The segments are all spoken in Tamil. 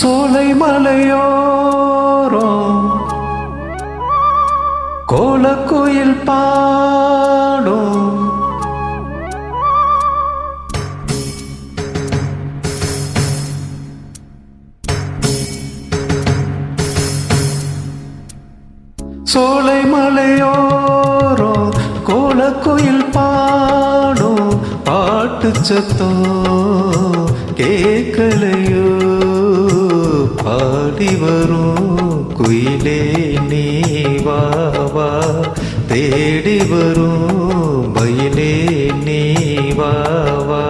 சோலை மலையோரம் கோலக்குயில் பாடும் சோலை மலையோரம் கோலக்குயில் பாடும் பாட்டு சத்தம் கேட்கலையோ பாடி வரும் குயிலே நீ வா வா தேடி வரும் மயிலே நீ வா வா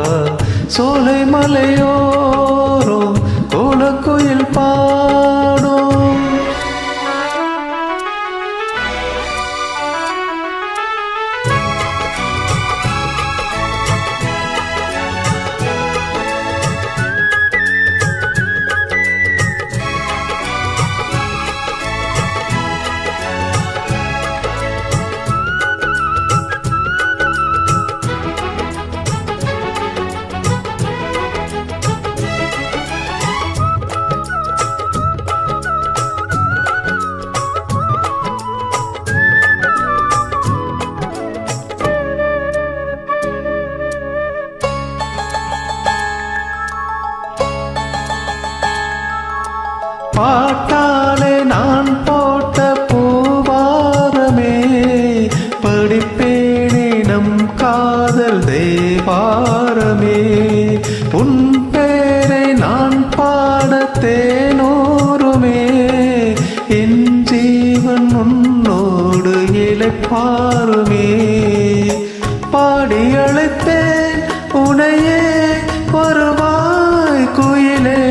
சோலை மலையோரம் கோலக்குயில் பாடும் பாட்டாலே நான் போட்ட பூவாரமே படிப்பேனே நம் காதல் தேவாரமே உன் பேரை நான் பாட தேனோருமே என் ஜீவன் உன்னோடு இளைப்பாருமே பாடி அழைத்தேன் உனையே வருவாய் குயிலே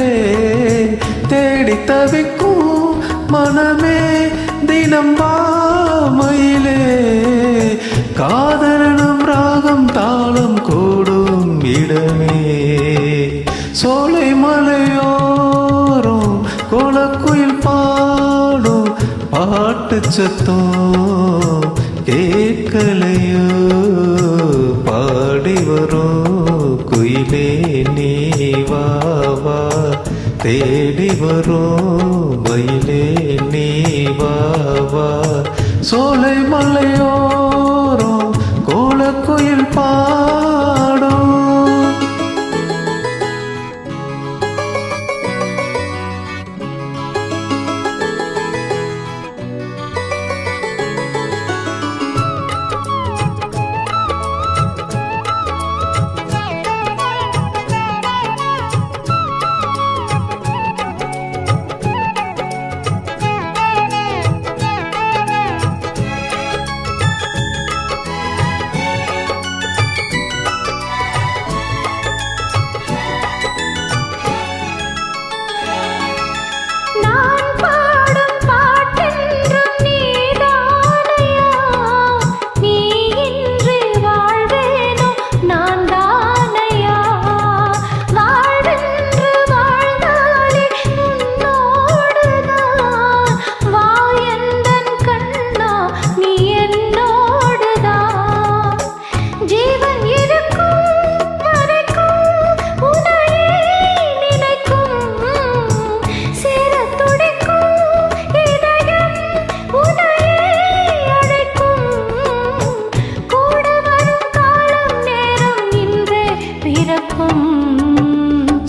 தேடி தவிக்கும் மனமே தினம் வாமையிலே காதலனும் ராகம் தாளம் கூடும் இடமே சோலை மலையோரம் கோலக்குயில் பாடும் பாட்டு சத்தம் கேட்கலையோ பாடி வரும் குயிலே நீ வா வா தேடி வரும் மயிலே நீ வா வா சோலை மலையோரம் கோலக்குயில் பாடும்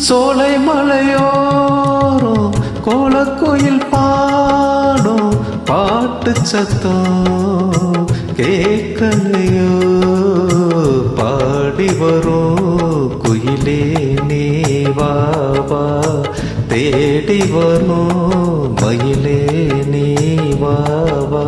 சோலை மலையோரம் கோலக்குயில் பாடும் பாட்டு சத்தம் கேட்கலையோ பாடி வரும் குயிலே நீ வா வா தேடி வரும் மயிலே நீ வா வா